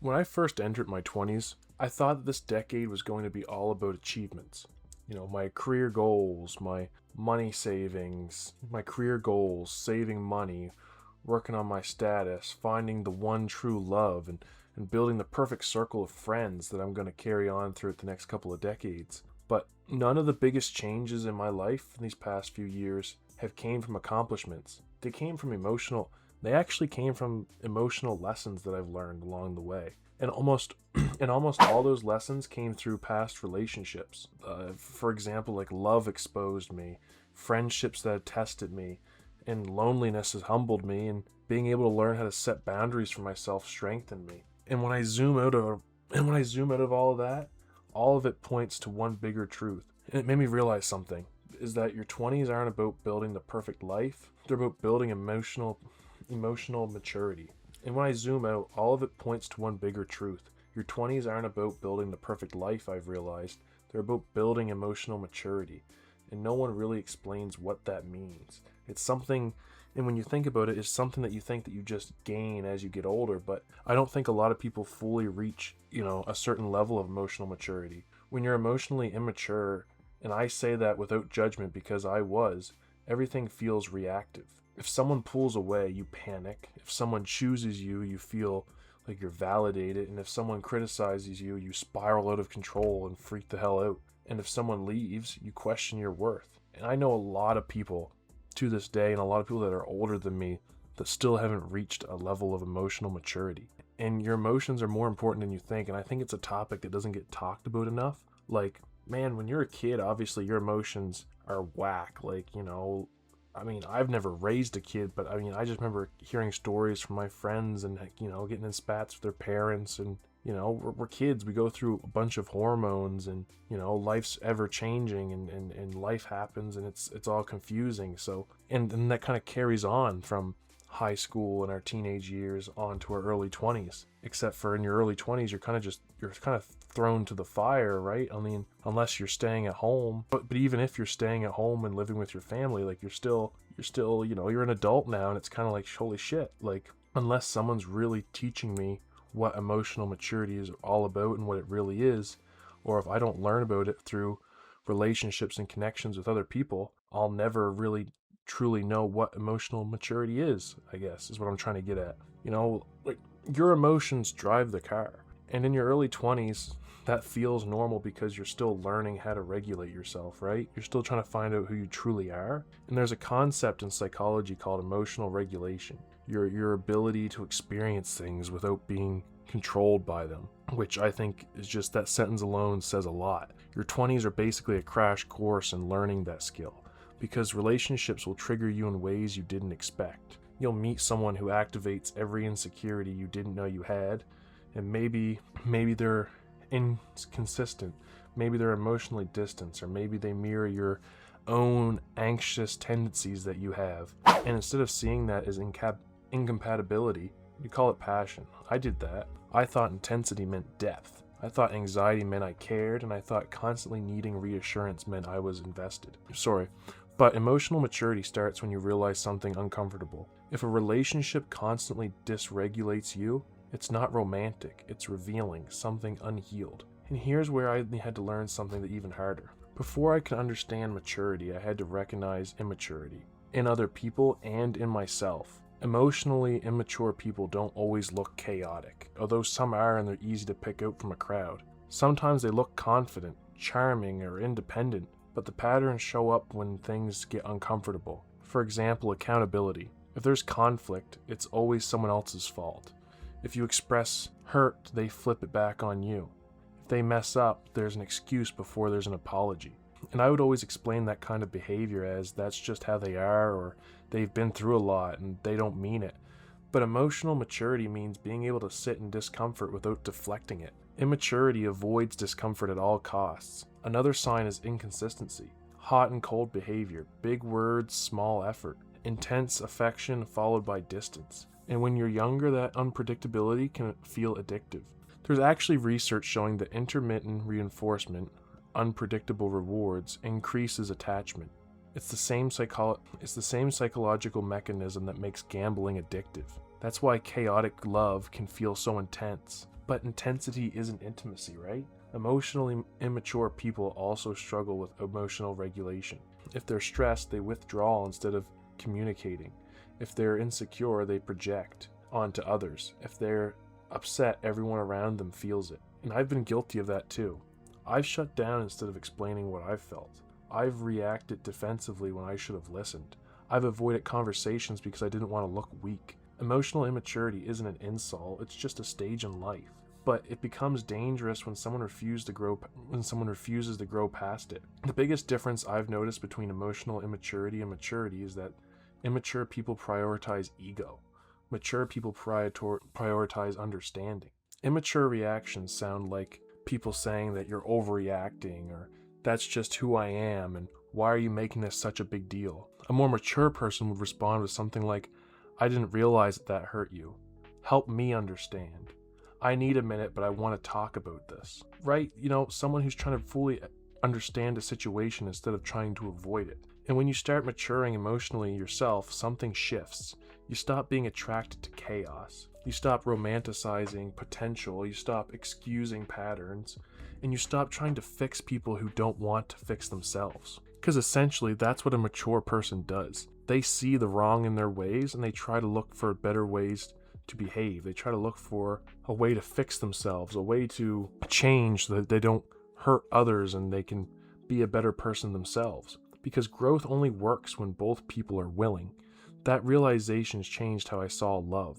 When I first entered my 20s, I thought that this decade was going to be all about achievements. My career goals, my money savings, my career goals, saving money, working on my status, finding the one true love, and building the perfect circle of friends that I'm going to carry on throughout the next couple of decades. But none of the biggest changes in my life in these past few years have came from accomplishments. They actually came from emotional lessons that I've learned along the way. And almost and almost all those lessons came through past relationships. For example, like love exposed me, friendships that tested me, and loneliness has humbled me, and being able to learn how to set boundaries for myself strengthened me. And when I zoom out of all of that, all of it points to one bigger truth. And it made me realize something is that your 20s aren't about building the perfect life. They're about building emotional maturity. And when I zoom out, all of it points to one bigger truth. Your 20s aren't about building the perfect life, I've realized. They're about building emotional maturity. And no one really explains what that means. It's something, and when you think about it, it's something that you think that you just gain as you get older, but I don't think a lot of people fully reach, a certain level of emotional maturity. When you're emotionally immature, and I say that without judgment because I was, everything feels reactive. If someone pulls away, you panic. If someone chooses you, you feel like you're validated. And if someone criticizes you, you spiral out of control and freak the hell out. And if someone leaves, you question your worth. And I know a lot of people to this day, and a lot of people that are older than me, that still haven't reached a level of emotional maturity. And your emotions are more important than you think. And I think it's a topic that doesn't get talked about enough. Like, man, when you're a kid, obviously your emotions are whack. I've never raised a kid, but I just remember hearing stories from my friends and, getting in spats with their parents. And, we're kids. We go through a bunch of hormones and, life's ever changing and life happens and it's all confusing. So, and then that kind of carries on from high school and our teenage years on to our early 20s. Except for in your early 20s, you're kind of thrown to the fire, right? Unless you're staying at home. But even if you're staying at home and living with your family, like you're still, you're an adult now, and it's kind of like, holy shit. Like, unless someone's really teaching me what emotional maturity is all about and what it really is, or if I don't learn about it through relationships and connections with other people, I'll never really truly know what emotional maturity is, I guess, is what I'm trying to get at. Like, your emotions drive the car. And in your early 20s, that feels normal because you're still learning how to regulate yourself, right? You're still trying to find out who you truly are. And there's a concept in psychology called emotional regulation. Your ability to experience things without being controlled by them, which I think is just, that sentence alone says a lot. Your 20s are basically a crash course in learning that skill, because relationships will trigger you in ways you didn't expect. You'll meet someone who activates every insecurity you didn't know you had, and maybe they're inconsistent, maybe they're emotionally distant, or maybe they mirror your own anxious tendencies that you have. And instead of seeing that as incompatibility, you call it passion. I did that. I thought intensity meant depth. I thought anxiety meant I cared, and I thought constantly needing reassurance meant I was invested. But emotional maturity starts when you realize something uncomfortable. If a relationship constantly dysregulates you, it's not romantic, it's revealing something unhealed. And here's where I had to learn something even harder. Before I could understand maturity, I had to recognize immaturity in other people and in myself. Emotionally immature people don't always look chaotic, although some are, and they're easy to pick out from a crowd. Sometimes they look confident, charming, or independent, but the patterns show up when things get uncomfortable. For example, accountability. If there's conflict, it's always someone else's fault. If you express hurt, they flip it back on you. If they mess up, there's an excuse before there's an apology. And I would always explain that kind of behavior as that's just how they are, or they've been through a lot and they don't mean it. But emotional maturity means being able to sit in discomfort without deflecting it. Immaturity avoids discomfort at all costs. Another sign is inconsistency. Hot and cold behavior, big words, small effort, intense affection followed by distance. And when you're younger, that unpredictability can feel addictive. There's actually research showing that intermittent reinforcement, unpredictable rewards, increases attachment. It's the same psychological mechanism that makes gambling addictive. That's why chaotic love can feel so intense. But intensity isn't intimacy, right? Emotionally immature people also struggle with emotional regulation. If they're stressed, they withdraw instead of communicating. If they're insecure, they project onto others. If they're upset, everyone around them feels it. And I've been guilty of that too. I've shut down instead of explaining what I've felt. I've reacted defensively when I should have listened. I've avoided conversations because I didn't want to look weak. Emotional immaturity isn't an insult, it's just a stage in life. But it becomes dangerous when someone refuses to grow past it. The biggest difference I've noticed between emotional immaturity and maturity is that immature people prioritize ego. Mature people prioritize understanding. Immature reactions sound like people saying that you're overreacting, or that's just who I am, and why are you making this such a big deal? A more mature person would respond with something like, I didn't realize that hurt you. Help me understand. I need a minute, but I want to talk about this. Right? Someone who's trying to fully understand a situation instead of trying to avoid it. And when you start maturing emotionally yourself, something shifts. You stop being attracted to chaos. You stop romanticizing potential. You stop excusing patterns. And you stop trying to fix people who don't want to fix themselves. Because essentially, that's what a mature person does. They see the wrong in their ways, and they try to look for better ways to behave. They try to look for a way to fix themselves, a way to change so that they don't hurt others and they can be a better person themselves. Because growth only works when both people are willing. That realization changed how I saw love.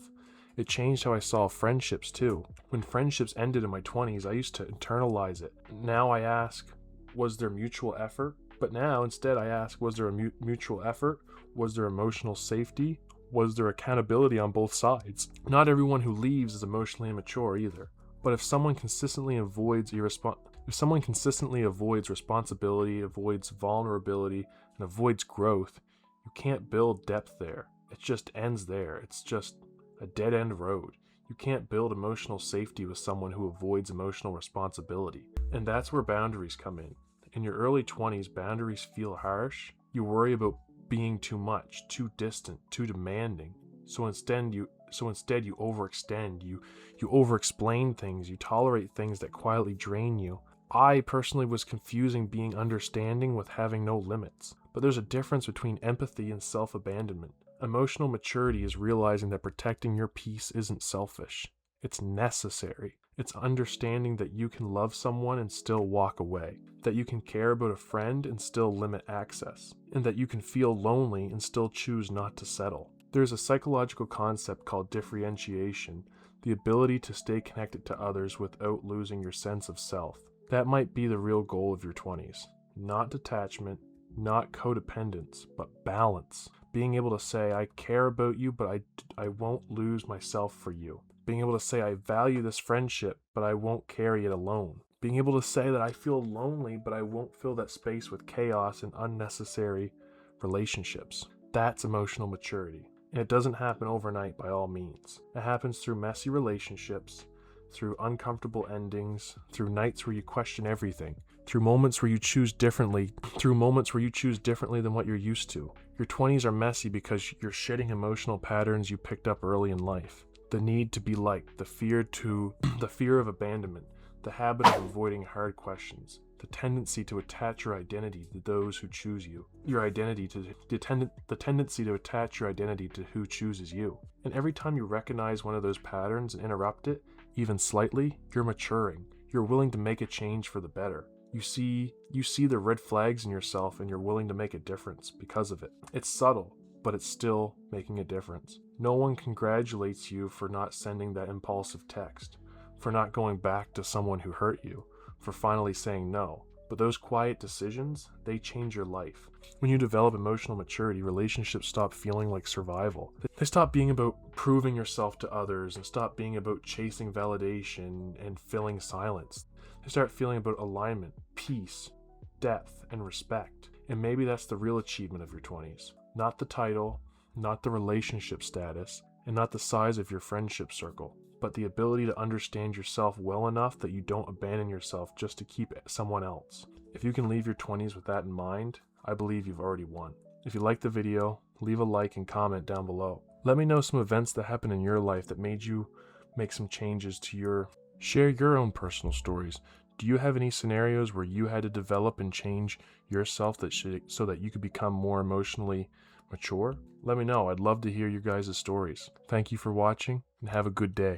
It changed how I saw friendships too. When friendships ended in my 20s, I used to internalize it. Now I ask, was there mutual effort? But now instead I ask, was there a mutual effort? Was there emotional safety? Was there accountability on both sides? Not everyone who leaves is emotionally immature either. But if someone consistently avoids responsibility, avoids vulnerability, and avoids growth, you can't build depth there. It just ends there. It's just a dead-end road. You can't build emotional safety with someone who avoids emotional responsibility. And that's where boundaries come in. In your early 20s, boundaries feel harsh. You worry about being too much, too distant, too demanding. So instead you overextend, you over-explain things, you tolerate things that quietly drain you. I personally was confusing being understanding with having no limits. But there's a difference between empathy and self-abandonment. Emotional maturity is realizing that protecting your peace isn't selfish. It's necessary. It's understanding that you can love someone and still walk away, that you can care about a friend and still limit access, and that you can feel lonely and still choose not to settle. There's a psychological concept called differentiation, the ability to stay connected to others without losing your sense of self. That might be the real goal of your 20s. Not detachment, not codependence, but balance. Being able to say, I care about you, but I won't lose myself for you. Being able to say, I value this friendship, but I won't carry it alone. Being able to say that I feel lonely, but I won't fill that space with chaos and unnecessary relationships. That's emotional maturity. And it doesn't happen overnight by all means. It happens through messy relationships, through uncomfortable endings, through nights where you question everything, through moments where you choose differently than what you're used to. Your 20s are messy because you're shedding emotional patterns you picked up early in life. The need to be liked, the fear of abandonment, the habit of avoiding hard questions, the tendency to attach your identity to those who choose you, the tendency to attach your identity to who chooses you. And every time you recognize one of those patterns and interrupt it, even slightly, you're maturing. You're willing to make a change for the better. You see the red flags in yourself and you're willing to make a difference because of it. It's subtle, but it's still making a difference. No one congratulates you for not sending that impulsive text, for not going back to someone who hurt you, for finally saying no. But those quiet decisions, they change your life. When you develop emotional maturity, relationships stop feeling like survival. They stop being about proving yourself to others and stop being about chasing validation and filling silence. They start feeling about alignment, peace, depth, and respect. And maybe that's the real achievement of your 20s. Not the title, not the relationship status, and not the size of your friendship circle, but the ability to understand yourself well enough that you don't abandon yourself just to keep someone else. If you can leave your 20s with that in mind, I believe you've already won. If you liked the video, leave a like and comment down below. Let me know some events that happened in your life that made you make some changes to share your own personal stories. Do you have any scenarios where you had to develop and change yourself so that you could become more emotionally mature? Let me know. I'd love to hear your guys' stories. Thank you for watching and have a good day.